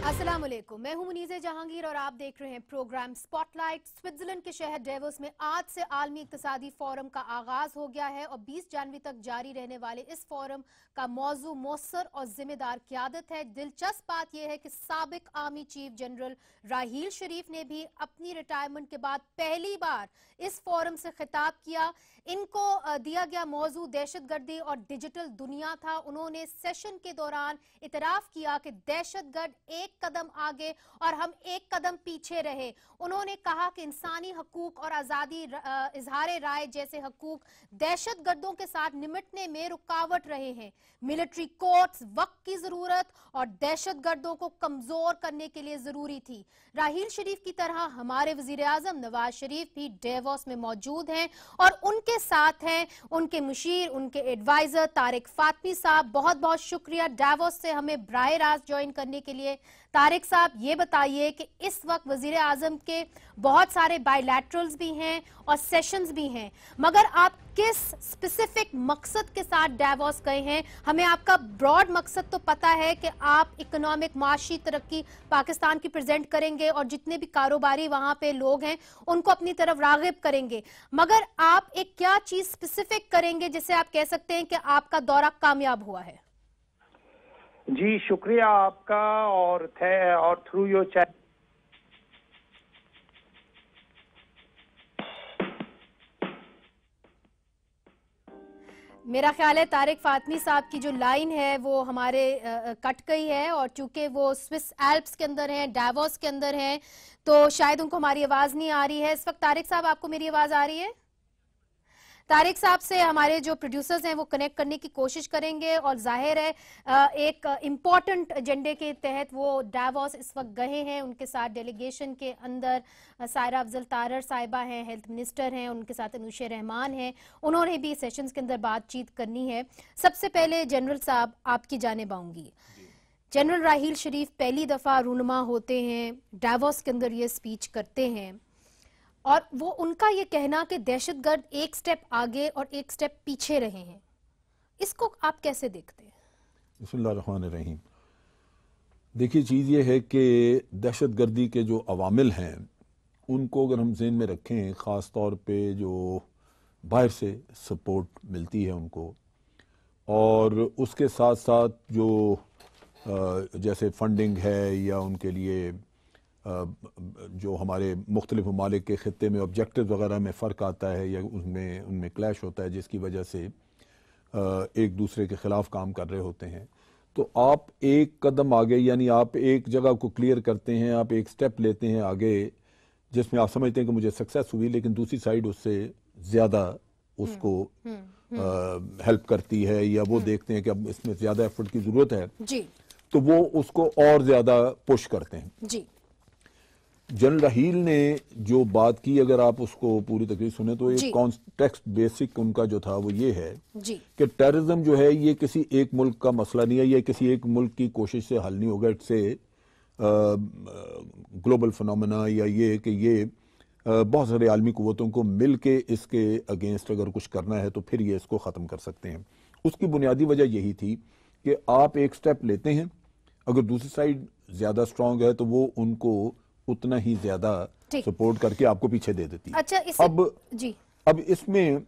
अस्सलाम वालेकुम, मैं हूं मुनीज़े जहांगीर और आप देख रहे हैं प्रोग्राम स्पॉटलाइट। स्विट्जरलैंड के शहर डेवोस में आज से आलमी इक्तिसादी फोरम का आगाज हो गया है और 20 जनवरी तक जारी रहने वाले इस फोरम का मौजू मौसर और जिम्मेदार क़यादत है। दिलचस्प बात यह है कि साबिक आर्मी चीफ जनरल राहील शरीफ ने भी अपनी रिटायरमेंट के बाद पहली बार इस फोरम से खिताब किया। इनको दिया गया मौजू दहशतगर्दी और डिजिटल दुनिया था। उन्होंने सेशन के दौरान इतराफ किया कि दहशतगर्द एक कदम आगे और हम एक कदम पीछे रहे। उन्होंने कहा कि इंसानी हकूक और आज़ादी इजहार राय जैसे हकूक दहशतगर्दों के साथ निमटने में रुकावट रहे हैं। मिलिट्री कोर्ट्स वक्त की जरूरत और दहशतगर्दों को कमजोर करने के लिए जरूरी थी। राहील शरीफ की तरह हमारे वजीर आजम नवाज शरीफ भी डेवोस में मौजूद हैं और उनके साथ हैं उनके मुशीर, उनके एडवाइजर तारिक फातमी साहब। बहुत बहुत शुक्रिया डेवोस से हमें बराह रास्त ज्वाइन करने के लिए। तारिक साहब, ये बताइए कि इस वक्त वजीर आजम के बहुत सारे बायलैटरल्स भी हैं और सेशंस भी हैं, मगर आप किस स्पेसिफिक मकसद के साथ डेवोस गए हैं? हमें आपका ब्रॉड मकसद तो पता है कि आप इकोनॉमिक माशी तरक्की पाकिस्तान की प्रेजेंट करेंगे और जितने भी कारोबारी वहां पे लोग हैं उनको अपनी तरफ रागिब करेंगे, मगर आप एक क्या चीज स्पेसिफिक करेंगे जिससे आप कह सकते हैं कि आपका दौरा कामयाब हुआ है? जी शुक्रिया आपका और थ्रू योर चैनल मेरा ख्याल है तारिक फातमी साहब की जो लाइन है वो हमारे कट गई है और चूंकि वो स्विस एल्प्स के अंदर हैं, डेवोस के अंदर हैं, तो शायद उनको हमारी आवाज नहीं आ रही है इस वक्त। तारिक साहब, आपको मेरी आवाज आ रही है? तारिक साहब से हमारे जो प्रोड्यूसर्स हैं वो कनेक्ट करने की कोशिश करेंगे और जाहिर है एक इम्पॉर्टेंट एजेंडे के तहत वो डेवोस इस वक्त गए हैं। उनके साथ डेलीगेशन के अंदर सायरा अफजल तारर साहिबा हैं, हेल्थ मिनिस्टर हैं, उनके साथ अनुशे रहमान हैं। उन्होंने भी सेशंस के अंदर बातचीत करनी है। सबसे पहले जनरल साहब आपकी जानिब आऊंगी। जनरल राहील शरीफ पहली दफा रूनुमा होते हैं, डेवोस के अंदर ये स्पीच करते हैं और वो उनका ये कहना कि दहशतगर्द एक स्टेप आगे और एक स्टेप पीछे रहे हैं, इसको आप कैसे देखते हैं? बिस्मिल्लाहिर्रहमानिर्रहीम। देखिए, चीज़ ये है कि दहशतगर्दी के जो अवामिल हैं उनको अगर हम ज़हन में रखें, ख़ास तौर पे जो बाहर से सपोर्ट मिलती है उनको, और उसके साथ साथ जो जैसे फंडिंग है या उनके लिए जो हमारे मुख्तलिफ ममालिक के ख़ित्ते में ऑब्जेक्टिव वगैरह में फ़र्क आता है या उनमें क्लैश होता है जिसकी वजह से एक दूसरे के ख़िलाफ़ काम कर रहे होते हैं, तो आप एक कदम आगे, यानी आप एक जगह को क्लियर करते हैं, आप एक स्टेप लेते हैं आगे जिसमें आप समझते हैं कि मुझे सक्सेस हुई, लेकिन दूसरी साइड उससे ज़्यादा उसको हेल्प करती है या वो देखते हैं कि अब इसमें ज़्यादा एफर्ट की ज़रूरत है जी, तो वो उसको और ज़्यादा पुश करते हैं जी। जनरल राहील ने जो बात की, अगर आप उसको पूरी तकरीर सुने तो एक कॉन्टेक्स्ट बेसिक उनका जो था वो ये है कि टेररिज्म जो है ये किसी एक मुल्क का मसला नहीं है, ये किसी एक मुल्क की कोशिश से हल नहीं होगा। इट्स ए ग्लोबल फिनोमेना, या ये कि ये बहुत सारे आलमी कुव्वतों को मिल के इसके अगेंस्ट अगर कुछ करना है तो फिर ये इसको ख़त्म कर सकते हैं। उसकी बुनियादी वजह यही थी कि आप एक स्टेप लेते हैं, अगर दूसरी साइड ज़्यादा स्ट्रांग है तो वो उनको उतना ही ज्यादा सपोर्ट करके आपको पीछे दे देती है। अच्छा, अब इसमें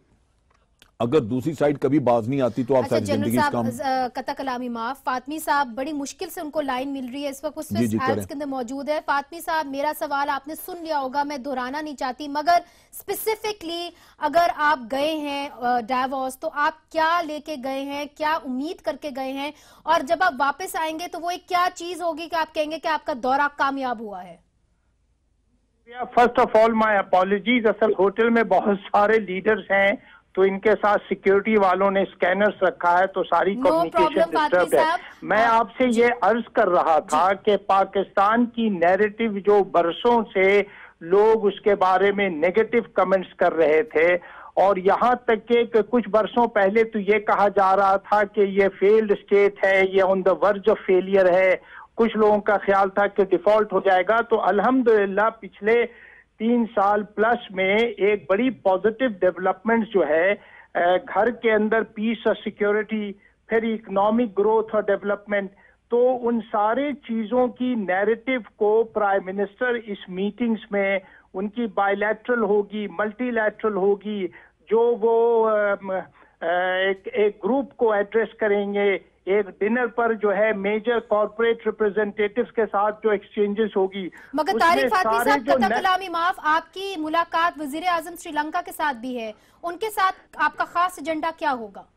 अगर दूसरी साइड कभी बाज नहीं आती तो आप सारी जिंदगी काम कता कलामी माफ। फातमी साहब, बड़ी मुश्किल से उनको लाइन मिल रही है इस वक्त, उसमें एड्स के अंदर मौजूद है। फातमी साहब, मेरा सवाल आपने सुन लिया होगा, मैं दोहराना नहीं चाहती, मगर स्पेसिफिकली अगर आप गए हैं डेवोस तो आप क्या लेके गए हैं, क्या उम्मीद करके गए हैं, और जब आप वापस आएंगे तो वो एक क्या चीज होगी कि आप कहेंगे कि आपका दौरा कामयाब हुआ है? First of all my apologies. असल होटल में बहुत सारे लीडर्स हैं तो इनके साथ सिक्योरिटी वालों ने स्कैनर्स रखा है तो सारी कम्युनिकेशन डिस्टर्ब है। मैं आपसे ये अर्ज कर रहा था कि पाकिस्तान की नैरेटिव जो बरसों से लोग उसके बारे में नेगेटिव कमेंट्स कर रहे थे, और यहाँ तक कि कुछ बरसों पहले तो ये कहा जा रहा था कि ये फेल्ड स्टेट है, ये on the verge of failure है, कुछ लोगों का ख्याल था कि डिफॉल्ट हो जाएगा। तो अल्हम्दुलिल्लाह पिछले 3 साल प्लस में एक बड़ी पॉजिटिव डेवलपमेंट जो है, घर के अंदर पीस और सिक्योरिटी, फिर इकोनॉमिक ग्रोथ और डेवलपमेंट, तो उन सारे चीजों की नैरेटिव को प्राइम मिनिस्टर इस मीटिंग्स में, उनकी बायलैटरल होगी, मल्टीलैटरल होगी, जो वो एक ग्रुप को एड्रेस करेंगे, एक डिनर पर जो है मेजर कॉर्पोरेट रिप्रेजेंटेटिव्स के साथ जो एक्सचेंजेस होगी। मगर तारिक फातमी साहब, कतई कलामी माफ, आपकी मुलाकात वजीर आजम श्रीलंका के साथ भी है, उनके साथ आपका खास एजेंडा क्या होगा?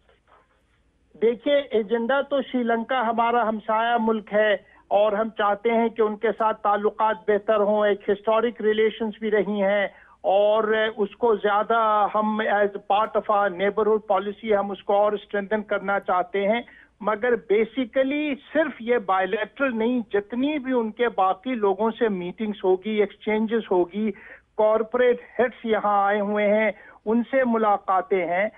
देखिए, एजेंडा तो श्रीलंका हमारा हमसाया मुल्क है और हम चाहते हैं कि उनके साथ ताल्लुकात बेहतर हों, एक हिस्टोरिक रिलेशंस भी रही हैं और उसको ज्यादा हम as part of our neighbourhood policy हम उसको और स्ट्रेंथन करना चाहते हैं। मगर बेसिकली सिर्फ ये बायलैटरल नहीं, जितनी भी उनके बाकी लोगों से मीटिंग्स होगी, एक्सचेंजेस होगी, कॉर्पोरेट हेड्स यहाँ आए हुए हैं, उनसे मुलाकातें हैं,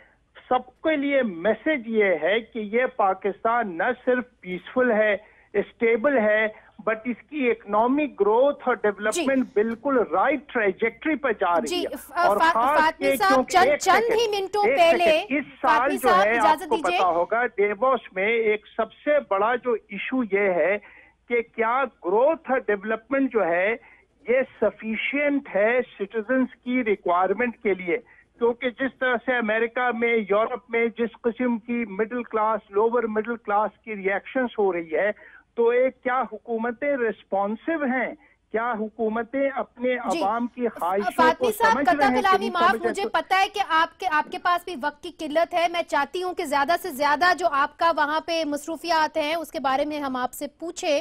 सबके लिए मैसेज ये है कि ये पाकिस्तान न सिर्फ पीसफुल है, स्टेबल है, बट इसकी इकोनॉमिक ग्रोथ और डेवलपमेंट बिल्कुल राइट ट्रैजेक्टरी पर जा रही है। और फातमी साहब, चंद ही मिनटों पहले इस साल जो है आपको पता होगा डेवोस में एक सबसे बड़ा जो इशू ये है कि क्या ग्रोथ और डेवलपमेंट जो है ये सफिशिएंट है सिटीजन्स की रिक्वायरमेंट के लिए, क्योंकि जिस तरह से अमेरिका में, यूरोप में जिस किस्म की middle class, lower middle class की रिएक्शंस हो रही है, तो एक क्या हुकूमतें रिस्पॉन्सिव हैं, क्या हुकूमतें अपने अवाम की ख्वाहिशों को समझ रहे हैं? कलामी माफ, मुझे पता है कि आपके पास भी वक्त की किल्लत है, मैं चाहती हूं कि ज्यादा से ज्यादा जो आपका वहां पे मसरूफियात हैं उसके बारे में हम आपसे पूछे।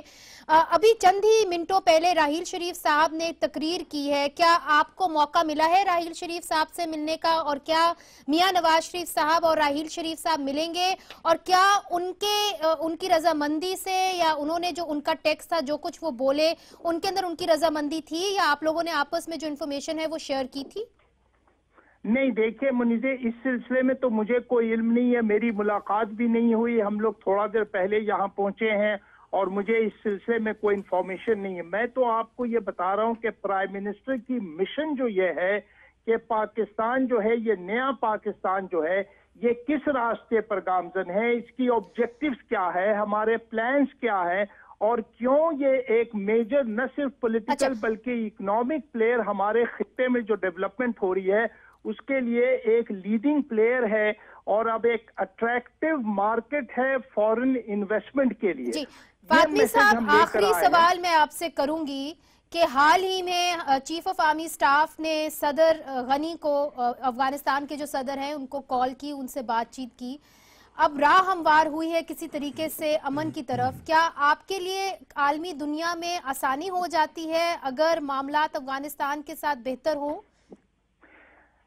अभी चंद ही मिनटों पहले राहील शरीफ साहब ने तकरीर की है, क्या आपको मौका मिला है राहील शरीफ साहब से मिलने का, और क्या मियां नवाज शरीफ साहब और राहील शरीफ साहब मिलेंगे, और क्या उनकी रजामंदी से या उन्होंने जो उनका टेक्स्ट था, जो कुछ वो बोले, उनके अंदर की रजामंदी थी या आप लोगों ने आपस में जो इन्फॉर्मेशन है वो शेयर की थी? नहीं, देखिए मुनीज़े, इस सिलसिले में तो मुझे कोई इल्म नहीं है, मेरी मुलाकात भी नहीं हुई, हम लोग थोड़ा देर पहले यहाँ पहुंचे हैं और मुझे इस सिलसिले में कोई इन्फॉर्मेशन नहीं है। मैं तो आपको ये बता रहा हूँ कि प्राइम मिनिस्टर की मिशन जो ये है कि पाकिस्तान जो है, ये नया पाकिस्तान जो है, ये किस रास्ते पर गामजन है, इसकी ऑब्जेक्टिव्स क्या है, हमारे प्लान्स क्या है, और क्यों ये एक मेजर न सिर्फ पॉलिटिकल बल्कि इकोनॉमिक प्लेयर हमारे खित्ते में जो डेवलपमेंट हो रही है उसके लिए एक लीडिंग प्लेयर है और अब एक अट्रैक्टिव मार्केट है फॉरेन इन्वेस्टमेंट के लिए। फातमी साहब, आखिरी सवाल मैं आपसे करूंगी कि हाल ही में चीफ ऑफ आर्मी स्टाफ ने सदर गनी को, अफगानिस्तान के जो सदर हैं, उनको कॉल की, उनसे बातचीत की, अब राह हमवार हुई है किसी तरीके से अमन की तरफ। क्या आपके लिए आलमी दुनिया में आसानी हो जाती है अगर मामलात अफगानिस्तान के साथ बेहतर हो?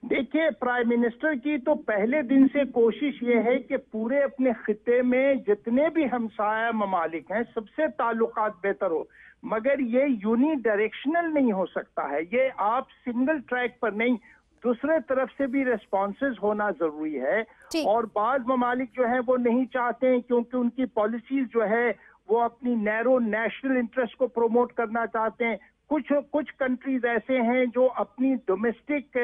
देखिए, प्राइम मिनिस्टर की तो पहले दिन से कोशिश ये है कि पूरे अपने खित्ते में जितने भी हमसाया ममालिक हैं सबसे ताल्लुकात बेहतर हो, मगर ये यूनी डायरेक्शनल नहीं हो सकता है, ये आप सिंगल ट्रैक पर नहीं, दूसरे तरफ से भी रेस्पॉन्सेज होना जरूरी है। और बाज ममालिक जो है वो नहीं चाहते हैं क्योंकि उनकी पॉलिसीज जो है वो अपनी नैरो नेशनल इंटरेस्ट को प्रमोट करना चाहते हैं। कुछ कंट्रीज ऐसे हैं जो अपनी डोमेस्टिक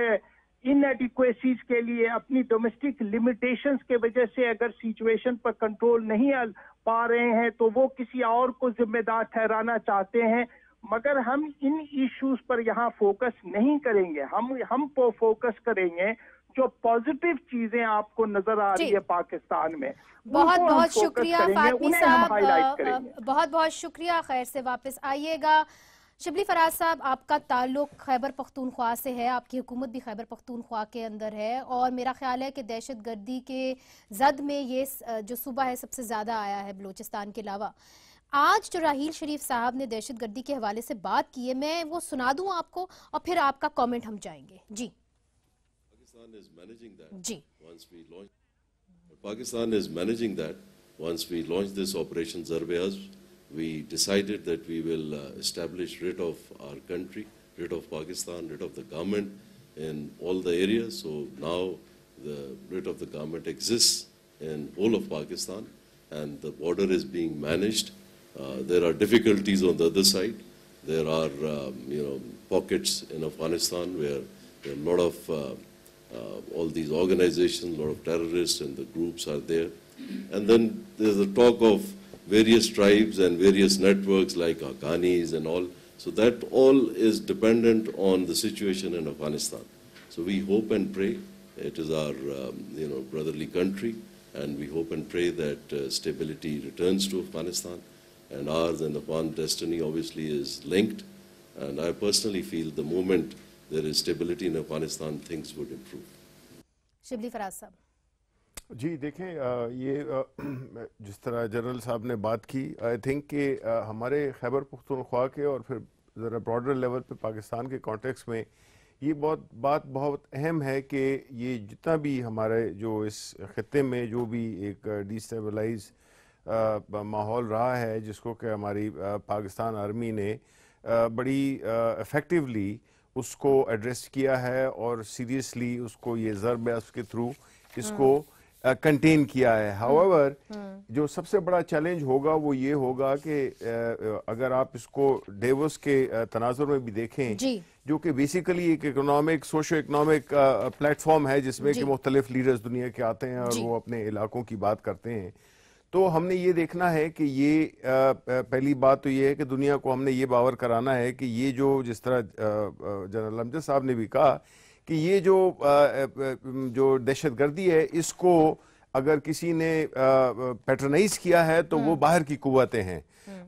इनएडिक्वेसीज के लिए, अपनी डोमेस्टिक लिमिटेशंस के वजह से अगर सिचुएशन पर कंट्रोल नहीं पा रहे हैं तो वो किसी और को जिम्मेदार ठहराना चाहते हैं। मगर हम इन इश्यूज पर यहाँ फोकस नहीं करेंगे, हम फोकस करेंगे जो पॉजिटिव चीजें आपको नजर आ रही है पाकिस्तान में। बहुत बहुत शुक्रिया फातमी साहब, बहुत बहुत शुक्रिया। खैर से वापस आइएगा। शिबली फराज साहब, आपका ताल्लुक खैबर पख्तूनख्वा से है, आपकी हुकूमत भी खैबर पख्तूनख्वा के अंदर है, और मेरा ख्याल है कि दहशत गर्दी के जद में ये जो सूबा है सबसे ज़्यादा आया है बलूचिस्तान के अलावा। आज जो राहील शरीफ साहब ने दहशत गर्दी के हवाले से बात की है, मैं वो सुना दूं आपको और फिर आपका कमेंट हम जाएंगे। जी जी, Pakistan is managing that. Once we launched this Operation Zarbeaz, we decided that we will establish writ of our country, writ of Pakistan, writ of the government in all the areas. So now the writ of the government exists in whole of Pakistan and the border is being managed. There are difficulties on the other side. There are pockets in Afghanistan where there are a lot of all these organizations, a lot of terrorists and the groups are there. And then there's a talk of various tribes and various networks like Haqqanis and all. So that all is dependent on the situation in Afghanistan. So we hope and pray. It is our brotherly country, and we hope and pray that stability returns to Afghanistan. And ours and Afghan destiny obviously is linked. And I personally feel the moment there is stability in Afghanistan, things would improve. Shibli Faraz साहब जी देखें, ये जिस तरह general साहब ने बात की, I think कि हमारे खैबर पख्तूनख्वा के और फिर ज़रा ब्रॉडर लेवल पे पाकिस्तान के कॉन्टेक्स्ट में ये बात बहुत अहम है कि ये जितना भी हमारे जो इस खत्ते में जो भी एक डिस्टेबलाइज माहौल रहा है, जिसको कि हमारी पाकिस्तान आर्मी ने बड़ी इफ़ेक्टिवली उसको एड्रेस किया है और सीरियसली उसको ये ज़रब के थ्रू इसको कंटेन किया है। हाउएवर जो सबसे बड़ा चैलेंज होगा वो ये होगा कि अगर आप इसको डेवोस के तनाजुर में भी देखें, जो कि बेसिकली एक इकोनॉमिक सोशो इकोनॉमिक प्लेटफॉर्म है जिसमें कि मुख्तलिफ लीडर्स दुनिया के आते हैं और वो अपने इलाकों की बात करते हैं, तो हमने ये देखना है कि ये पहली बात तो ये है कि दुनिया को हमने ये बावर कराना है कि ये जो जिस तरह जनरल अमजद साहब ने भी कहा कि ये जो दहशतगर्दी है, इसको अगर किसी ने पैटर्नाइज किया है तो वो बाहर की कुव्वतें हैं,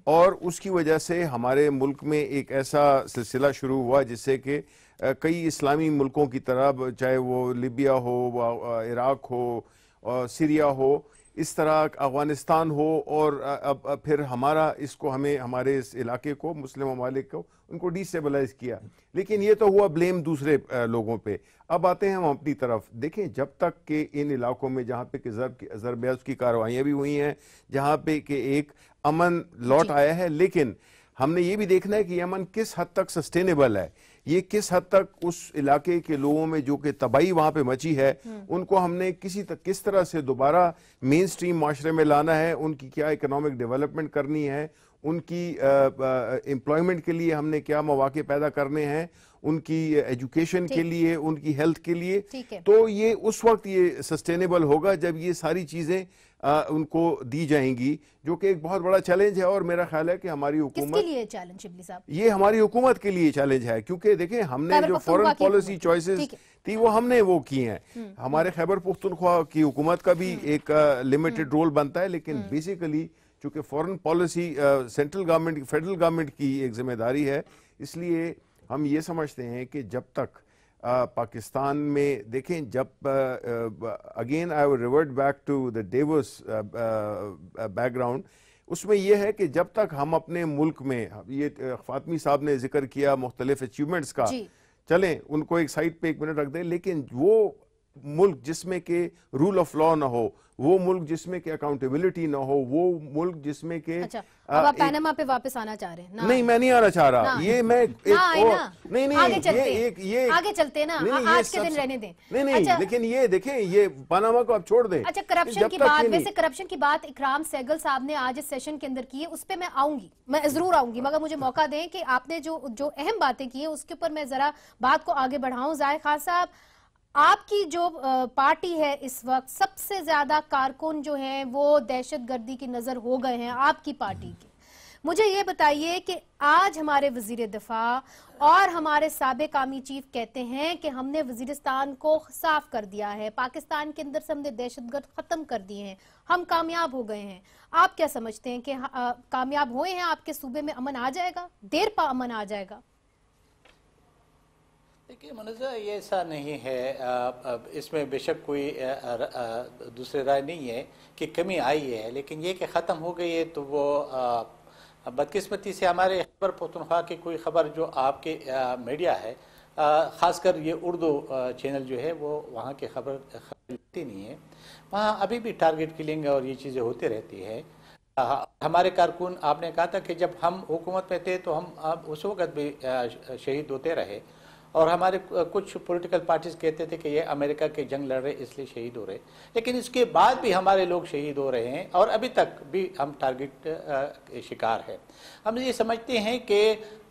और उसकी वजह से हमारे मुल्क में एक ऐसा सिलसिला शुरू हुआ जिससे कि कई इस्लामी मुल्कों की तरह, चाहे वो लिबिया हो, इराक हो, सीरिया हो, इस तरह अफगानिस्तान हो, और अब फिर हमें हमारे इस इलाके को, मुस्लिम ममालिक को, उनको डिस्टेबलाइज किया। लेकिन ये तो हुआ ब्लेम दूसरे लोगों पे। अब आते हैं हम अपनी तरफ। देखें, जब तक कि इन इलाकों में जहाँ पे कि ज़रब की कार्रवाइयाँ भी हुई हैं, जहाँ पे कि एक अमन लौट आया है, लेकिन हमने ये भी देखना है कि ये अमन किस हद तक सस्टेनेबल है, ये किस हद तक उस इलाके के लोगों में जो कि तबाही वहाँ पे मची है, उनको हमने किस तरह से दोबारा मेन स्ट्रीम माशरे में लाना है, उनकी क्या इकोनॉमिक डेवलपमेंट करनी है, उनकी एम्प्लॉयमेंट के लिए हमने क्या मौके पैदा करने हैं, उनकी एजुकेशन के लिए, उनकी हेल्थ के लिए। तो ये उस वक्त ये सस्टेनेबल होगा जब ये सारी चीज़ें उनको दी जाएंगी, जो कि एक बहुत बड़ा चैलेंज है। और मेरा ख्याल है कि हमारी हुकूमत किसके लिए चैलेंज शिबली साहब? ये हमारी हुकूमत के लिए चैलेंज है, क्योंकि देखें हमने जो फॉरेन पॉलिसी चॉइसेस थी वो हमने वो की हैं। हमारे खैबर पख्तूनख्वा की हुकूमत का भी एक लिमिटेड रोल बनता है, लेकिन बेसिकली चूँकि foreign policy central government, federal government की एक जिम्मेदारी है, इसलिए हम ये समझते हैं कि जब तक पाकिस्तान में देखें, जब again I will revert back to the Davos background, उसमें यह है कि जब तक हम अपने मुल्क में, ये फातमी साहब ने जिक्र किया मुख्तलिफ अचीवमेंट्स का, चलें उनको एक साइड पे एक मिनट रख दें, लेकिन वो मुल्क जिसमें के रूल ऑफ लॉ ना हो, वो मुल्क जिसमें के अकाउंटेबिलिटी ना हो, वो मुल्क जिसमें के अब आप पैनामा पे वापस आना चाह रहे हैं ना? नहीं, मैं नहीं आना चाह रहा। ये मैं नहीं आगे चलते ना, आज के दिन रहने दें। नहीं, लेकिन ये देखें, ये पनामा को आप छोड़ दें। अच्छा, करप्शन की बात, वैसे करप्शन की बात इकराम सहगल साहब ने आज इस सेशन के अंदर की है, उस पर मैं आऊंगी, मैं जरूर आऊंगी, मगर मुझे मौका दें कि आपने जो अहम बातें की है उसके ऊपर मैं जरा बात को आगे बढ़ाऊं। ज़ाहिर खान साहब, आपकी जो पार्टी है इस वक्त, सबसे ज्यादा कारकुन जो हैं वो दहशतगर्दी की नजर हो गए हैं आपकी पार्टी के। मुझे ये बताइए कि आज हमारे वजीर दिफा और हमारे साबिक आर्मी चीफ कहते हैं कि हमने वजीरिस्तान को साफ कर दिया है, पाकिस्तान के अंदर से हमने दहशतगर्द खत्म कर दिए हैं, हम कामयाब हो गए हैं। आप क्या समझते हैं कि कामयाब हुए हैं, आपके सूबे में अमन आ जाएगा, देर पा अमन आ जाएगा? देखिए मुनज़्ज़ा, ये ऐसा नहीं है, इसमें बेशक कोई दूसरी राय नहीं है कि कमी आई है, लेकिन ये कि ख़त्म हो गई है तो वो बदकिस्मती से हमारे खैबर पख्तूनख्वा की कोई ख़बर जो आपके मीडिया है, ख़ासकर ये उर्दू चैनल जो है, वो वहाँ की खबर लिखती नहीं है। वहाँ अभी भी टारगेट किलिंग और ये चीज़ें होती रहती है। हमारे कारकुन, आपने कहा था कि जब हम हुकूमत में थे तो हम उस वक़्त भी शहीद होते रहे, और हमारे कुछ पॉलिटिकल पार्टीज कहते थे कि ये अमेरिका के जंग लड़ रहे इसलिए शहीद हो रहे, लेकिन इसके बाद भी हमारे लोग शहीद हो रहे हैं और अभी तक भी हम टारगेट के शिकार हैं। हम ये समझते हैं कि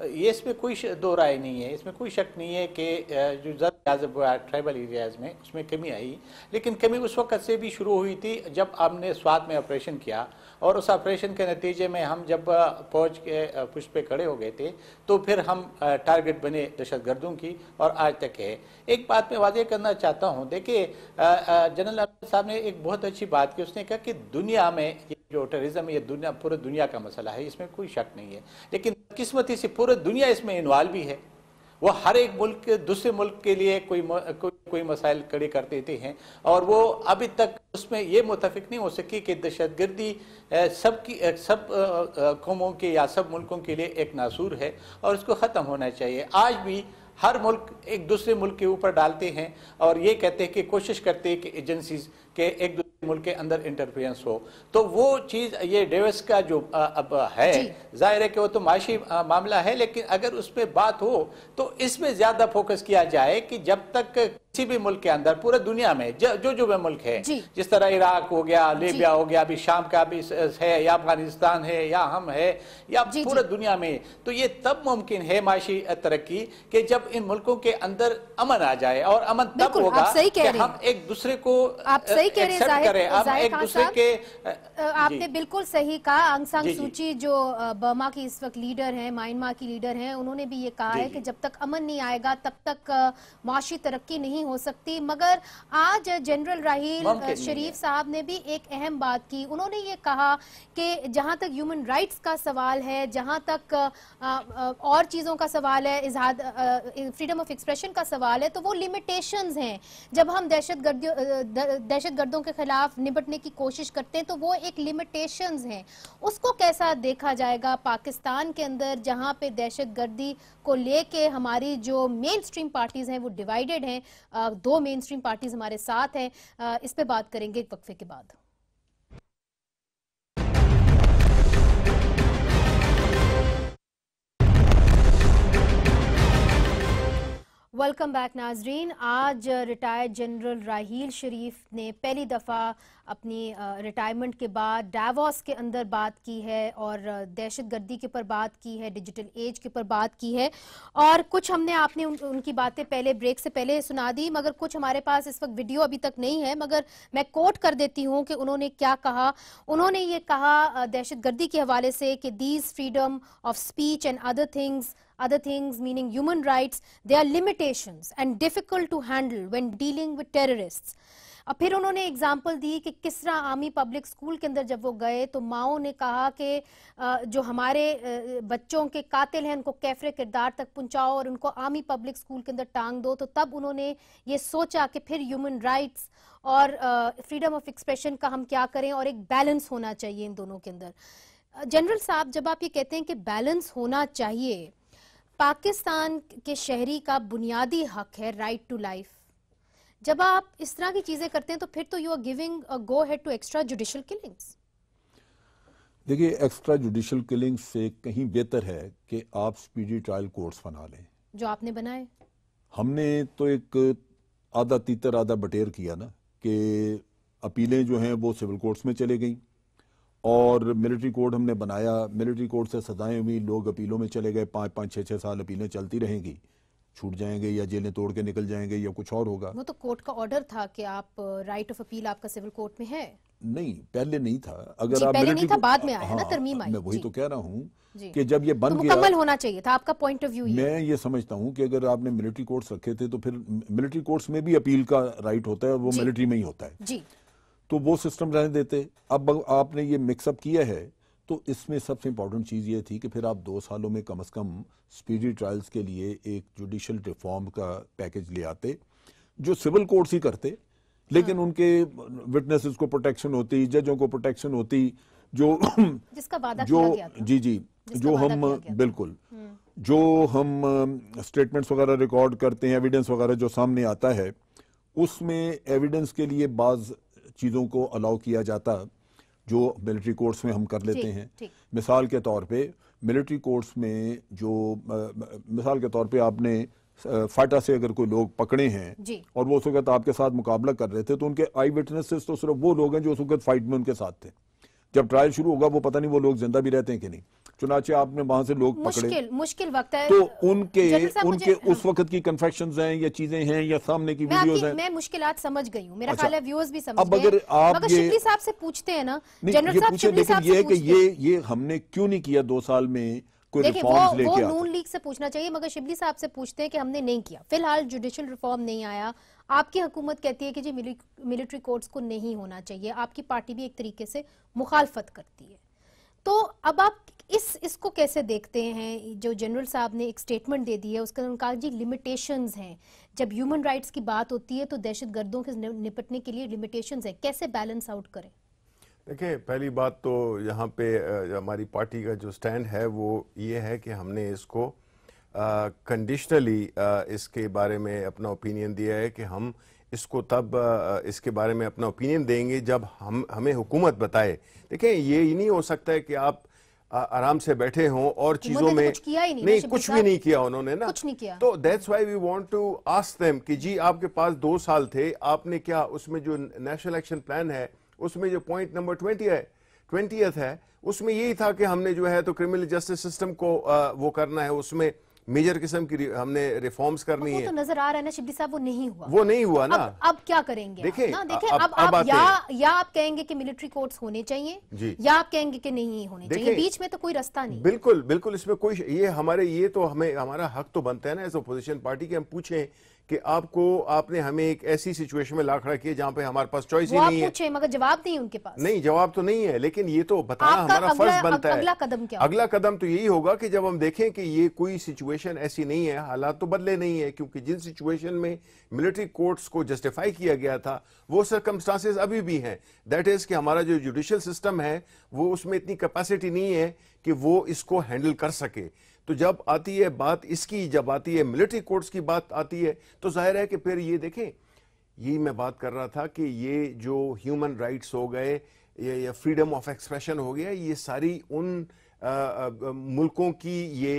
ये इसमें कोई दो राय नहीं है, इसमें कोई शक नहीं है कि जो ज़्यादा हुआ ट्राइबल एरियाज़ में उसमें कमी आई, लेकिन कमी उस वक्त से भी शुरू हुई थी जब हमने स्वात में ऑपरेशन किया और उस ऑपरेशन के नतीजे में हम जब फौज के पुष्ट पे खड़े हो गए थे तो फिर हम टारगेट बने दहशतगर्दों की और आज तक है। एक बात मैं वाज़ेह करना चाहता हूँ, देखिए जनरल अमीर साहब ने एक बहुत अच्छी बात की, उसने कहा कि दुनिया में ये जो टेररिज्म ये दुनिया पूरे दुनिया का मसला है, इसमें कोई शक नहीं है, लेकिन किस्मती से पूरी दुनिया इसमें इन्वॉल्व भी है। वो हर एक मुल्क दूसरे मुल्क के लिए कोई मसाइल खड़े कर देते हैं और वो अभी तक उसमें ये मुतफिक नहीं हो सकी कि दहशतगर्दी सब कौमों के या सब मुल्कों के लिए एक नासूर है और इसको ख़त्म होना चाहिए। आज भी हर मुल्क एक दूसरे मुल्क के ऊपर डालते हैं और ये कहते हैं कि कोशिश करते हैं कि एजेंसीज के एक दूसरे मुल्क के अंदर इंटरफेरेंस हो, तो वो चीज़ ये डेविस का जो अब है, जाहिर है कि वो तो माशी मामला है, लेकिन अगर उस पर बात हो तो इसमें ज़्यादा फोकस किया जाए कि जब तक किसी भी मुल्क के अंदर पूरे दुनिया में जो भी मुल्क है, जिस तरह इराक हो गया, लीबिया हो गया, अभी शाम का भी है, या अफगानिस्तान है, या हम है, या पूरे दुनिया में, तो ये तब मुमकिन है माशी तरक्की कि जब इन मुल्कों के अंदर अमन आ जाए और अमन तब होगा कि हम एक दूसरे को एक्सेप्ट करें, हम एक दूसरे के। आपने बिल्कुल सही कहा। आंग सान सूची जो बर्मा की इस वक्त लीडर हैं, म्यांमार की लीडर हैं, उन्होंने भी ये कहा है कि जब तक अमन नहीं आएगा तब तक माशी तरक्की नहीं हो सकती। मगर आज जनरल राहील शरीफ साहब ने भी एक अहम बात की, उन्होंने ये कहा कि जहां तक ह्यूमन राइट्स का सवाल है, जहां तक और चीज़ों का सवाल है, फ्रीडम ऑफ एक्सप्रेशन का सवाल है, तो वो लिमिटेशंस हैं। जब हम दहशतगर्दों के खिलाफ निपटने की कोशिश करते हैं तो वो एक लिमिटेशंस हैं। उसको कैसा देखा जाएगा पाकिस्तान के अंदर, जहां पे दहशतगर्दी को लेके हमारी जो मेन स्ट्रीम पार्टीज हैं वो डिवाइडेड हैं। दो मेन स्ट्रीम पार्टीज हमारे साथ हैं, इस पे बात करेंगे एक वक्फे के बाद। वेलकम बैक नाजरीन। आज रिटायर्ड जनरल राहील शरीफ ने पहली दफ़ा अपनी रिटायरमेंट के बाद डावोस के अंदर बात की है और दहशतगर्दी के ऊपर बात की है, डिजिटल एज के ऊपर बात की है, और कुछ आपने उनकी बातें पहले ब्रेक से पहले सुना दी, मगर कुछ हमारे पास इस वक्त वीडियो अभी तक नहीं है, मगर मैं कोट कर देती हूँ कि उन्होंने क्या कहा। उन्होंने ये कहा दहशतगर्दी के हवाले से कि these freedom of speech and other things meaning human rights, they are limitations and difficult to handle when dealing with terrorists. और फिर उन्होंने एग्जाम्पल दी कि किस तरह आर्मी पब्लिक स्कूल के अंदर जब वो गए तो माओ ने कहा कि जो हमारे बच्चों के कातिल हैं उनको कैफरे किरदार तक पहुंचाओ और उनको आर्मी पब्लिक स्कूल के अंदर टांग दो। तो तब उन्होंने ये सोचा कि फिर ह्यूमन राइट्स और फ्रीडम ऑफ एक्सप्रेशन का हम क्या करें, और एक बैलेंस होना चाहिए इन दोनों के अंदर। जनरल साहब, जब आप ये कहते हैं कि बैलेंस होना चाहिए, पाकिस्तान के शहरी का बुनियादी हक है राइट टू लाइफ, जब आप इस तरह की चीजें करते हैं तो फिर तो you are giving a go head to extra judicial killings. देखिए, एक्स्ट्रा जुडिशियल किलिंग्स से कहीं बेहतर है कि आप स्पीडी ट्रायल कोर्ट्स बना लें, जो आपने बनाए। हमने तो एक आधा तीतर आधा बटेर किया ना, कि अपीलें जो हैं वो सिविल कोर्ट्स में चले गई और मिलिट्री कोर्ट हमने बनाया, मिलिट्री कोर्ट से सजाएं हुई, लोग अपीलों में चले गए, 5-5, 6-6 साल अपीलें चलती रहेंगी, छूट जाएंगे या जेलें तोड़ के निकल जाएंगे या कुछ और होगा। वो तो कोर्ट का ऑर्डर था कि आप राइट ऑफ अपील आपका सिविल कोर्ट में है। नहीं, पहले नहीं था। अगर आप पहले नहीं था, बाद में आया ना, तरमीम आई। मैं वही तो कह रहा हूँ कि जब ये बन गया, मुकम्मल होना चाहिए था। आपका पॉइंट ऑफ व्यू मैं ये समझता हूँ कि अगर आपने मिलिट्री कोर्ट्स रखे थे तो फिर मिलिट्री कोर्ट्स में भी अपील का राइट होता है, वो मिलिट्री में ही होता है जी, तो वो सिस्टम रहने देते। अब आपने ये मिक्सअप किया है, तो इसमें सबसे इंपॉर्टेंट चीज़ ये थी कि फिर आप 2 सालों में कम से कम स्पीडी ट्रायल्स के लिए एक जुडिशियल रिफॉर्म का पैकेज ले आते, जो सिविल कोर्ट्स ही करते, लेकिन उनके विटनेसेस को प्रोटेक्शन होती, जजों को प्रोटेक्शन होती, जिसका वादा किया गया था। जी, जो हम बिल्कुल जो हम स्टेटमेंट्स वगैरह रिकॉर्ड करते हैं, एविडेंस वगैरह जो सामने आता है, उसमें एविडेंस के लिए बाज़ चीज़ों को अलाउ किया जाता जो मिलिट्री कोर्ट्स में हम कर लेते हैं। मिसाल के तौर पे मिलिट्री कोर्ट्स में जो मिसाल के तौर पे आपने फाटा से अगर कोई लोग पकड़े हैं जी। और वो उस वक्त आपके साथ मुकाबला कर रहे थे, तो उनके आई विटनेसेस तो सिर्फ वो लोग हैं जो उस वक्त फाइट में उनके साथ थे। जब ट्रायल शुरू होगा वो पता नहीं वो लोग जिंदा भी रहते हैं कि नहीं। चुनाचे आपने वहां से लोग पकड़े, मुश्किल वक्त है, तो उनके उस वक्त की कन्फेक्शंस हैं या चीजें हैं या सामने की वीडियोस हैं। मैं मुश्किलात समझ गई हूँ, मेरा ख्याल है व्यूअर्स भी समझ अब अगर आप मगर शिबली साहब से पूछते हैं ना, जनरल साहब शिबली साहब से पूछते हैं कि ये हमने क्यों नहीं किया 2 साल में, कोई रिफॉर्म्स लेके वो नून लीग से पूछना चाहिए, मगर शिबली साहब से पूछते हैं कि हमने नहीं किया। फिलहाल जुडिशल रिफॉर्म नहीं आया, आपकी हुकूमत कहती है कि जी मिलिट्री कोर्ट्स को नहीं होना चाहिए, आपकी पार्टी भी एक तरीके से मुखालफत करती है। तो अब आप इसको कैसे देखते हैं? जो जनरल साहब ने एक स्टेटमेंट दे दी है, उसके अंदर कहा जी लिमिटेशंस हैं, जब ह्यूमन राइट्स की बात होती है तो दहशत गर्दों के निपटने के लिए लिमिटेशंस है, कैसे बैलेंस आउट करें? देखिए, पहली बात तो यहाँ पे हमारी पार्टी का जो स्टैंड है वो ये है कि हमने इसको कंडीशनली इसके बारे में अपना ओपिनियन दिया है कि हम इसको तब इसके बारे में अपना ओपिनियन देंगे जब हमें हुकूमत बताए। देखिए, ये ही नहीं हो सकता है कि आप आराम से बैठे हों और चीजों में कुछ किया ही नहीं कुछ भी नहीं किया उन्होंने ना, कुछ नहीं किया। तो that's why we want to ask them कि जी आपके पास 2 साल थे, आपने क्या उसमें जो नेशनल एक्शन प्लान है उसमें जो पॉइंट नंबर 20th है उसमें यही था कि हमने जो है तो क्रिमिनल जस्टिस सिस्टम को वो करना है, उसमें मेजर किस्म की हमने रिफॉर्म्स करनी है। तो नजर आ रहा है ना शिबली साहब, वो नहीं हुआ ना। अब क्या करेंगे? देखिए, अब आप या आप कहेंगे कि मिलिट्री कोर्ट्स होने चाहिए या आप कहेंगे कि नहीं होने चाहिए, बीच में तो कोई रास्ता नहीं। बिल्कुल इसमें कोई ये तो हमारा हक तो बनता है ना एज अपोजिशन पार्टी के हम पूछें कि आपने हमें एक ऐसी सिचुएशन में ला खड़ा किया जहां पे हमारे पास चॉइस ही नहीं है। पूछे मगर जवाब नहीं उनके पास। नहीं, जवाब तो नहीं है, लेकिन ये तो बताना हमारा फर्ज बनता है। अगला कदम क्या? अगला कदम तो यही होगा कि जब हम देखें कि ये कोई सिचुएशन ऐसी नहीं है, हालात तो बदले नहीं है, क्योंकि जिन सिचुएशन में मिलिट्री कोर्ट्स को जस्टिफाई किया गया था वो सर्कमस्टांसेस अभी भी हैं। दैट इज कि हमारा जो जुडिशियल सिस्टम है वो उसमें इतनी कैपेसिटी नहीं है कि वो इसको हैंडल कर सके। तो जब आती है बात इसकी, जब आती है मिलिट्री कोर्ट्स की बात आती है, तो जाहिर है कि फिर ये देखें, यही मैं बात कर रहा था कि ये जो ह्यूमन राइट्स हो गए या फ्रीडम ऑफ एक्सप्रेशन हो गया, ये सारी उन मुल्कों की ये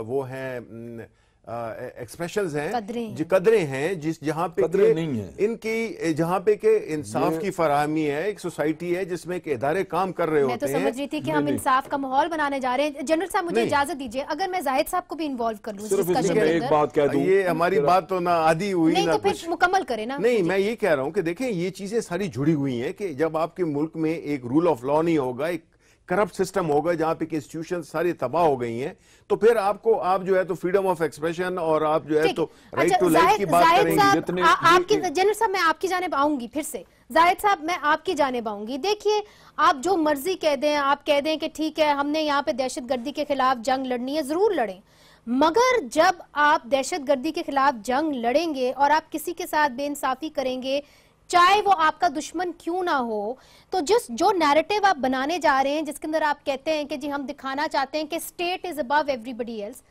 वो हैं एक्सप्रेशंस हैं, जो कदरें हैं, जहां पे नहीं है इनकी, जहां पे के इंसाफ की फराहमी है, एक सोसाइटी है जिसमें के इदारे काम कर रहे होते हैं। मैं तो समझ रही थी कि हम इंसाफ का माहौल बनाने जा रहे हैं। जनरल साहब मुझे इजाजत दीजिए, अगर मैं जाहिद साहब को भी इन्वॉल्व कर लूं एक बात कह दूं, ये हमारी बात तो ना आधी हुई नहीं, तो फिर मुकम्मल करें ना। नहीं, मैं ये कह रहा हूं कि देखें, ये चीजें सारी जुड़ी हुई हैं कि जब आपके मुल्क में एक रूल ऑफ लॉ नहीं होगा, एक करप्ट सिस्टम होगा, जहां पे इंस्टीट्यूशन सारी तबाह हो गई हैं, तो फिर आप जो है तो फ्रीडम ऑफ एक्सप्रेशन और आप जो है तो राइट टू लाइफ की बात करेंगे। आपकी जनरल साहब, मैं आपकी जानिब आऊंगी फिर से। जाहिद साहब, मैं आपकी जानिब आऊंगी। देखिए, आप जो मर्जी कह दें, आप कह दें कि ठीक है हमने यहाँ पे दहशतगर्दी के खिलाफ जंग लड़नी है, जरूर लड़ें, मगर जब आप दहशतगर्दी के खिलाफ जंग लड़ेंगे और आप किसी के साथ बेइंसाफी करेंगे, चाहे वो आपका दुश्मन क्यों ना हो, तो जो नैरेटिव आप बनाने जा रहे हैं, जिसके अंदर आप कहते हैं कि जी हम दिखाना चाहते हैं कि state is above everybody else,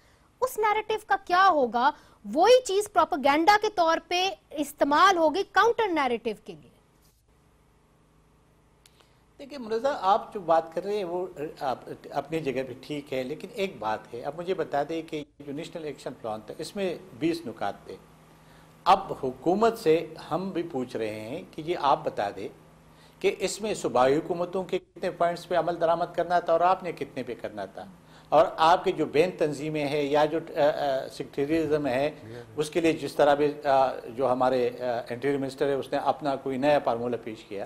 उस नैरेटिव का क्या होगा? वही चीज प्रोपेगेंडा के तौर पे इस्तेमाल होगी काउंटर नैरेटिव के लिए। देखिए मुर्तज़ा, आप जो बात कर रहे हैं वो अपनी जगह पे ठीक है, लेकिन एक बात है, अब मुझे बता दें कि जो नेशनल एक्शन प्लान था इसमें 20 नुकात थे। अब हुकूमत से हम भी पूछ रहे हैं कि ये आप बता दें कि इसमें सूबाई हुकूमतों के कितने पॉइंट्स पे अमल दरामद करना था और आपने कितने पे करना था, और आपके जो बैन तंजीमें हैं या जो सेक्रेटरिज्म है उसके लिए जिस तरह भी जो हमारे इंटीरियर मिनिस्टर है उसने अपना कोई नया फार्मूला पेश किया,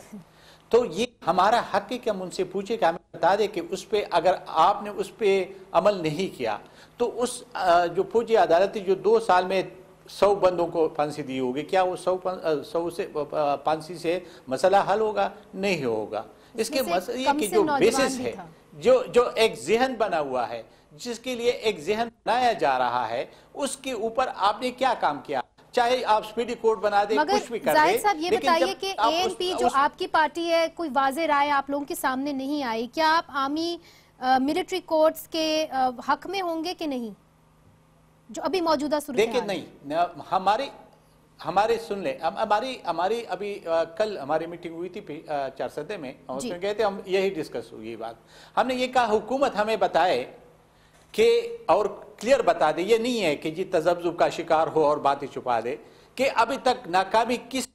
तो ये हमारा हक है कि हम उनसे पूछे कि हमें बता दें कि उस पर अगर आपने उस पर अमल नहीं किया तो उस जो फौजी अदालत जो 2 साल में 100 बंदों को फांसी दी होगी, क्या वो 100 से फांसी से मसला हल होगा? नहीं होगा। इसके मसले की जो बेसिस है, जो एक जहन बना हुआ है, जिसके लिए एक जहन बनाया जा रहा है, उसके ऊपर आपने क्या काम किया? चाहे आप स्पीडी कोड बना दे, कुछ भी कर दे, साहब ये बताइए कि एएनपी जो आपकी पार्टी है, कोई वाज़ेह राय आप लोगों के सामने नहीं आई, क्या आप आर्मी मिलिट्री कोर्ट्स के हक में होंगे कि नहीं, जो अभी मौजूदा सूरत है? देखिए नहीं, हमारे सुन ले, हमारी अभी कल हमारी मीटिंग हुई थी 4 सदे में, उसमें गए थे, हम यही डिस्कस हुई बात। हमने ये कहा हुकूमत हमें बताए कि और کلیئر بتا دے, یہ نہیں ہے کہ جی تذبذب کا شکار ہو اور باتیں چھپا دے کہ ابھی تک ناکامی کس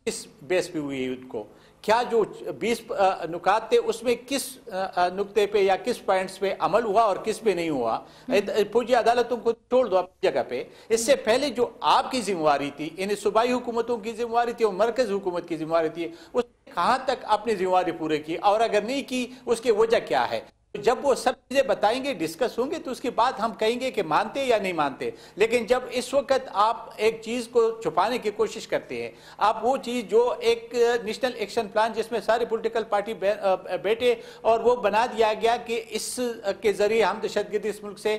بیس پہ ہوئی ہے ان کو, کیا جو 20 نکات تھے اس میں کس نقطے پہ یا کس پوائنٹس پہ عمل ہوا اور کس پہ نہیں ہوا. فوجی عدالتوں کو چھوڑ دو اپنی جگہ پہ, اس سے پہلے جو آپ کی ذمہ داری تھی, یعنی صوبائی حکومتوں کی ذمہ داری تھی اور مرکز حکومت کی ذمہ داری تھی, اس کہاں تک اپنی ذمہ داری پورے کی, اور اگر نہیں کی اس کی وجہ کیا ہے. جب وہ سب چیزیں بتائیں گے, ڈسکس ہوں گے, تو اس کے بعد ہم کہیں گے کہ مانتے یا نہیں مانتے. لیکن جب اس وقت آپ ایک چیز کو چھپانے کی کوشش کرتے ہیں, آپ وہ چیز جو ایک نیشنل ایکشن پلان جس میں سارے پولیٹیکل پارٹی بیٹھے اور وہ بنا دیا گیا کہ اس کے ذریعے ہم دہشت گردی اس ملک سے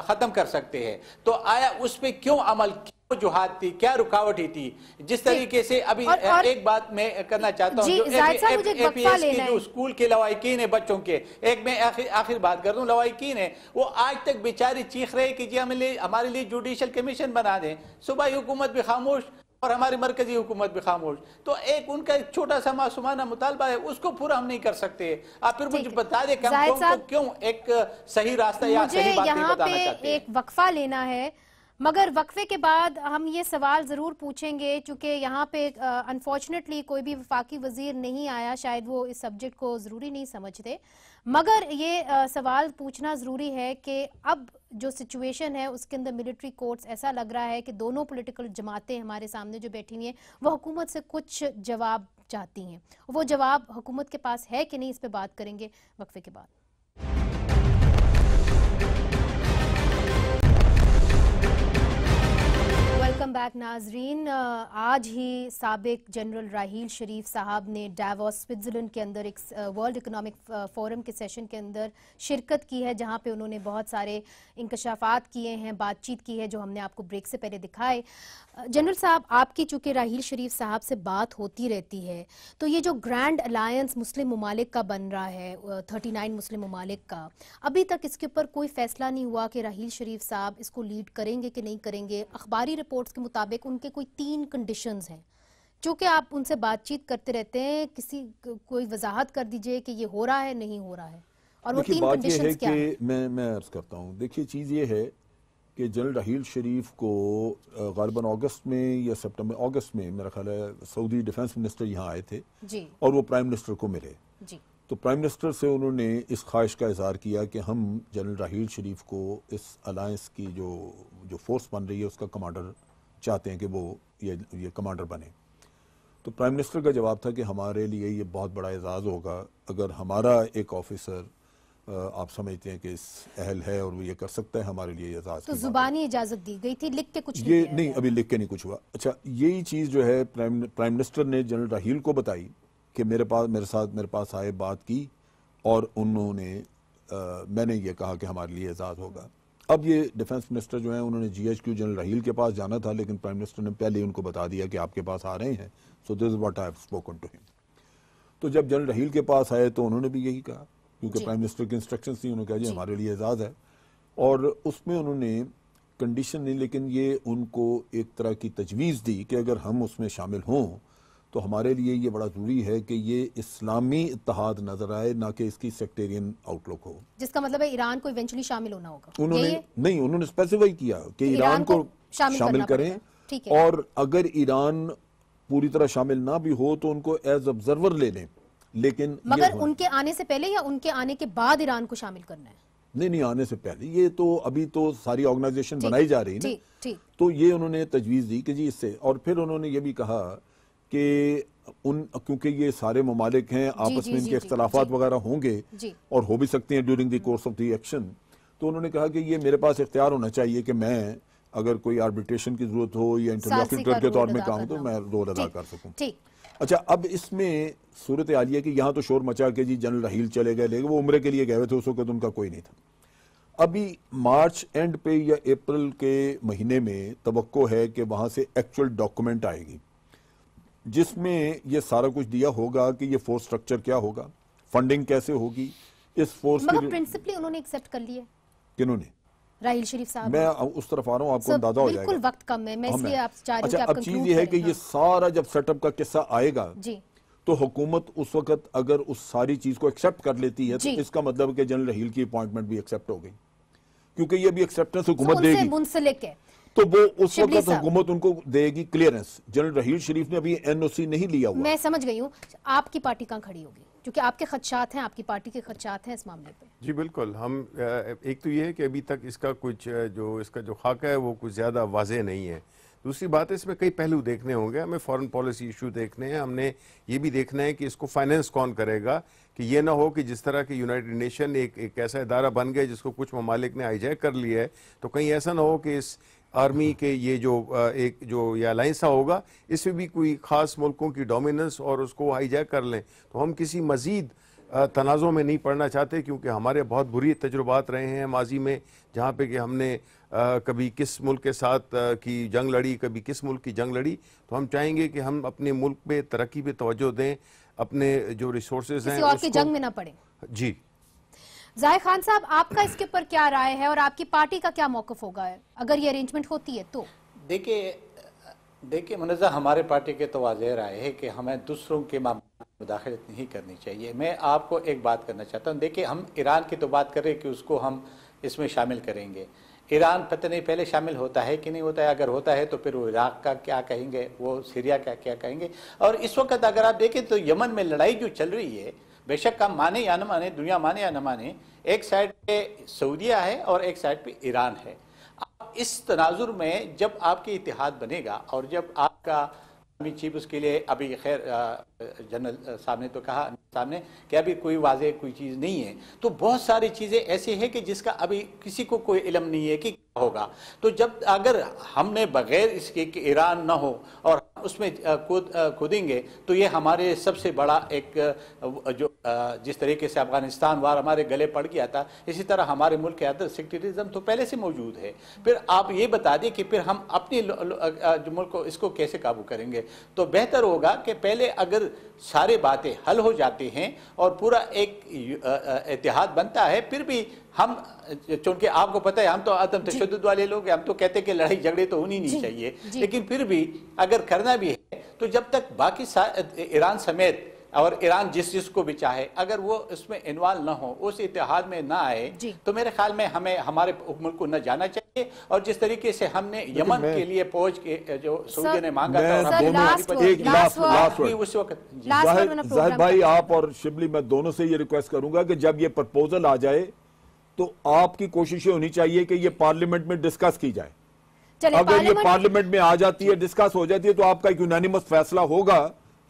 ختم کر سکتے ہیں, تو آیا اس پہ کیوں عمل, وجوہات تھی, کیا رکاوٹیں تھی. جس طریقے سے ابھی ایک بات میں کرنا چاہتا ہوں, جو اے پی ایس کے جو اسکول کے لوائقین ہیں بچوں کے, ایک میں آخر بات کر دوں, لوائقین ہیں وہ آج تک بیچاری چیخ رہے کہ جی ہمارے لیے جوڈیشل کمیشن بنا دیں. صوبائی حکومت بھی خاموش اور ہماری مرکزی حکومت بھی خاموش. تو ایک ان کا ایک چھوٹا سا معصومانہ مطالبہ ہے, اس کو پورا ہم نہیں کر سکتے. آپ پھر مجھے بتا دیں کہ ہم قوم کو کیوں ایک صحیح راستہ یا صحیح بات نہیں بتانا چاہتے ہیں. ایک وقفہ لینا ہے, مگر وقفے کے بعد ہم یہ سوال ضرور پوچھیں گے, چونکہ یہاں پہ انفارچونیٹلی کوئی بھی وفاقی وزیر نہیں آیا, شاید وہ اس سبجیکٹ کو ضروری نہیں سمجھتے, مگر یہ سوال پوچھنا ضروری ہے کہ اب جو سچویشن ہے اس کے اندر ملٹری کورٹس, ایسا لگ رہا ہے کہ دونوں پولیٹیکل جماعتیں ہمارے سامنے جو بیٹھی ہوئی ہیں وہ حکومت سے کچھ جواب چاہتی ہیں. وہ جواب حکومت کے پاس ہے کہ نہیں, اس پہ بات کریں گے وقفے کے بعد. ویلکم بیک ناظرین. آج ہی سابق جنرل راحیل شریف صاحب نے ڈیووس سوئٹزرلینڈ کے اندر ایک ورلڈ اکنامک فورم کے سیشن کے اندر شرکت کی ہے, جہاں پہ انہوں نے بہت سارے انکشافات کیے ہیں, بات چیت کی ہے, جو ہم نے آپ کو بریک سے پہلے دکھائے. جنرل صاحب, آپ کی چونکہ راحیل شریف صاحب سے بات ہوتی رہتی ہے, تو یہ جو گرینڈ الائنس مسلم ممالک کا بن رہا ہے, 39 مسلم ممالک کا, ابھی تک اس کے اوپر کوئی فیصلہ نہیں ہوا کہ راحیل شریف صاحب اس کو لیڈ کریں گے کہ نہیں کریں گے. اخباری رپورٹس کے مطابق ان کے کوئی 3 کنڈیشنز ہیں. چونکہ آپ ان سے بات چیت کرتے رہتے ہیں, کوئی وضاحت کر دیجئے کہ یہ ہو رہا ہے نہیں ہو رہا ہے, اور وہ 3 کنڈیشنز کیا ہیں. میں عرض کرتا ہوں, دیکھیے چیز یہ ہے کہ جنرل راحیل شریف کو غالباً اگست میں یا اگست میں میرا خیال ہے سعودی ڈیفنس منسٹر یہاں آئے تھے, اور وہ پرائم منسٹر کو ملے. تو پرائم منسٹر سے انہوں نے اس خواہش کا اظہار کیا کہ ہم جنرل راحیل شریف کو اس الائنس کی جو فورس بن رہی ہے اس کا کمانڈر چاہتے ہیں کہ وہ یہ کمانڈر بنے. تو پرائم منسٹر کا جواب تھا کہ ہمارے لیے یہ بہت بڑا اعزاز ہوگا اگر ہمارا ایک آفیسر آپ سمجھتے ہیں کہ اس اہل ہے اور وہ یہ کر سکتا ہے, ہمارے لیے اعزاز. تو زبانی اجازت دی گئی تھی, لکھ کے کچھ نہیں, ابھی لکھ کے نہیں کچھ ہوا. اچھا, یہی چیز جو ہے پرائم منسٹر نے جنرل راحیل کو بتائی کہ میرے پاس آئے, بات کی, اور انہوں نے میں نے یہ کہا کہ ہمارے لیے اعزاز ہوگا. اب یہ ڈیفنس منسٹر جو ہیں انہوں نے G H Q general Raheel کے پاس جانا تھا, لیکن پرائم منسٹر نے پہلے ان کو بتا دیا کہ آپ کے پاس آ رہے ہیں, so this is what I have spoken to ہم. تو جب جنرل راحیل کے پاس آئے تو انہوں نے بھی یہی کہا, کیونکہ پرائم منسٹر کی انسٹرکشنز تھیں, انہوں نے کہا جی ہمارے لیے اعزاز ہے. اور اس میں انہوں نے کنڈیشن نہیں, لیکن یہ ان کو ایک طرح کی تجویز دی کہ اگر ہم اس میں شامل ہوں تو ہمارے لیے یہ بڑا ضروری ہے کہ یہ اسلامی اتحاد نظر آئے, نہ کہ اس کی سیکٹیرین آؤٹ لک ہو. جس کا مطلب ہے ایران کو ایونچولی شامل ہونا ہوگا. انہوں نے اسپیسیفائی کیا کہ ایران کو شامل کریں, اور اگر ایران پوری طرح شامل نہ بھی ہو تو ان کو ایز آبزرور لے لیں. لیکن مگر ان کے آنے سے پہلے یا ان کے آنے کے بعد ایران کو شامل کرنا ہے؟ نہیں, آنے سے پہلے. یہ تو ابھی تو ساری آرگنائزیشن بنائی جا رہی نا, تو یہ انہوں نے تجویز دی کہ جی اس سے. اور پھر انہوں نے یہ بھی کہا کہ کیونکہ یہ سارے ممالک ہیں, آپس میں ان کے اختلافات وغیرہ ہوں گے اور ہو بھی سکتے ہیں during the course of the action, تو انہوں نے کہا کہ یہ میرے پاس اختیار ہونا چاہیے کہ میں اگر کوئی آربیٹریشن کی ضرورت ہو یا انٹرلوکیٹر کے طور میں کام تو میں رول ادا کر سکوں. اچھا, اب اس میں صورت حال یہ کہ یہاں تو شور مچا کہ جی جنرل راحیل چلے گئے, لیکن وہ عمرے کے لیے گئے ہوئے تھے, اس وقت ان کا کوئی نہیں تھا. ابھی مارچ اینڈ پہ یا اپریل کے مہینے میں توقع ہے کہ وہاں سے ایکچوئل ڈاکومنٹ آئے گی جس میں یہ سارا کچھ دیا ہوگا کہ یہ فورس سٹرکچر کیا ہوگا, فنڈنگ کیسے ہوگی اس فورس کی. مگر پرنسپلی انہوں نے ایکسپٹ کر لیے. کنہوں نے؟ راحیل شریف صاحب. میں اس طرف آ رہا ہوں, آپ کو اندازہ ہو جائے گا. بالکل وقت کم ہے, میں اس لیے آپ چاہ رہی ہوں کہ آپ کنکلوڈ کریں. اب چیز یہ ہے کہ یہ سارا جب سیٹ اپ کا قصہ آئے گا تو حکومت اس وقت اگر اس ساری چیز کو ایکسپٹ کر لیتی ہے تو اس کا مطلب کہ جنرل راحیل کی اپوائنٹمنٹ بھی ایکسپٹ ہو گئی. क्योंकि ये अभी एक्सेप्टेंस हुकूमत देगी, मुंसलिक है, तो वो उस वक्त हुकूमत उनको देगी क्लियरेंस। जनरल रहील शरीफ ने अभी एनओसी नहीं लिया हुआ। मैं समझ गई हूँ। आपकी पार्टी कहाँ खड़ी होगी, क्योंकि आपके खदशात हैं, आपकी पार्टी के खदशात हैं इस मामले पे? जी बिल्कुल, हम एक तो ये है कि अभी तक इसका कुछ जो इसका जो खाका है वो कुछ ज़्यादा वाज़ेह नहीं है। दूसरी बात है इसमें कई पहलू देखने होंगे, हमें फॉरेन पॉलिसी इशू देखने हैं, हमने ये भी देखना है कि इसको फाइनेंस कौन करेगा, कि ये ना हो कि जिस तरह के यूनाइटेड नेशन एक ऐसा इदारा बन गया जिसको कुछ ममालिक ने हाईजैक कर लिया है, तो कहीं ऐसा ना हो कि इस आर्मी के ये जो ये अलायंस होगा इसमें भी कोई ख़ास मुल्कों की डोमिनेंस और उसको हाईजैक कर लें। तो हम किसी मज़ीद तनाज़ों में नहीं पड़ना चाहते, क्योंकि हमारे बहुत बुरी तजुर्बात रहे हैं माजी में, जहाँ पे कि हमने कभी किस मुल्क के साथ की जंग लड़ी, कभी किस मुल्क की जंग लड़ी। तो हम चाहेंगे कि हम अपने मुल्क पे तरक्की पे तवज्जो दें, अपने जो रिसोर्सेज हैं किसी और की जंग में ना पड़े। जी ज़ाहिर खान साहब, आपका इसके ऊपर क्या राय है और आपकी पार्टी का क्या मौक़िफ़ होगा अगर ये अरेंजमेंट होती है तो? देखिए मुनज़्ज़ा, हमारे पार्टी के तो वाज़ेह राय है कि हमें दूसरों के मामले में मुदाखलत नहीं करनी चाहिए। मैं आपको एक बात करना चाहता हूँ। देखिए, हम ईरान की तो बात कर रहे हैं कि उसको हम इसमें शामिल करेंगे। ईरान पता नहीं पहले शामिल होता है कि नहीं होता है, अगर होता है तो फिर वो इराक़ का क्या कहेंगे, वो सीरिया का क्या कहेंगे। और इस वक्त अगर आप देखें तो यमन में लड़ाई जो चल रही है, बेशक हम माने या न माने, दुनिया माने या न माने, एक साइड पे सऊदीया है और एक साइड पे ईरान है। इस तनाजुर में जब आपकी इतिहाद बनेगा और जब आपका चीफ उसके लिए अभी खैर जनरल साहब ने तो कहा सामने कि अभी कोई वाज़ेह कोई चीज़ नहीं है, तो बहुत सारी चीज़ें ऐसी हैं कि जिसका अभी किसी को कोई इल्म नहीं है कि क्या होगा। तो जब अगर हमने बगैर इसके कि ईरान ना हो और उसमें कूदेंगे तो ये हमारे सबसे बड़ा एक जो जिस तरीके से अफगानिस्तान वार हमारे गले पड़ गया था, इसी तरह हमारे मुल्क के अंदर सेक्टरिज्म तो पहले से मौजूद है। फिर आप ये बता दें कि फिर हम अपने जो मुल्क को इसको कैसे काबू करेंगे। तो बेहतर होगा कि पहले अगर सारी बातें हल हो जाती हैं और पूरा एक इत्तेहाद बनता है, फिर भी हम, चूंकि आपको पता है हम तो आदम तशद्दुद वाले लोग हैं, हम तो कहते हैं कि लड़ाई झगड़े तो होनी नहीं चाहिए, लेकिन फिर भी अगर करना भी है तो जब तक बाकी ईरान समेत और ईरान जिसको भी चाहे अगर वो उसमें इन्वॉल्व ना हो, उस इत्तेहाद में ना आए, तो मेरे ख्याल में हमें हमारे मुल्क को न जाना चाहिए। और जिस तरीके से हमने यमन के लिए पहुंच के जो सऊदी ने मांगा था, जाहिर भाई आप और शिबली, मैं दोनों से ये रिक्वेस्ट करूंगा कि जब ये प्रपोजल आ जाए तो आपकी कोशिशें होनी चाहिए कि ये पार्लियामेंट में डिस्कस की जाए। अगर ये पार्लियामेंट में आ जाती है, डिस्कस हो जाती है, तो आपका एक यूनानिमस फैसला होगा,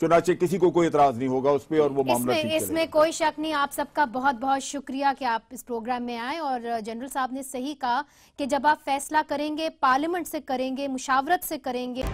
चुनाचे किसी को कोई इतराज नहीं होगा उस पर और वो मामला ठीक चलेगा। इसमें कोई शक नहीं। आप सबका बहुत बहुत शुक्रिया कि आप इस प्रोग्राम में आए। और जनरल साहब ने सही कहा कि जब आप फैसला करेंगे पार्लियामेंट से करेंगे, मुशावरत से करेंगे।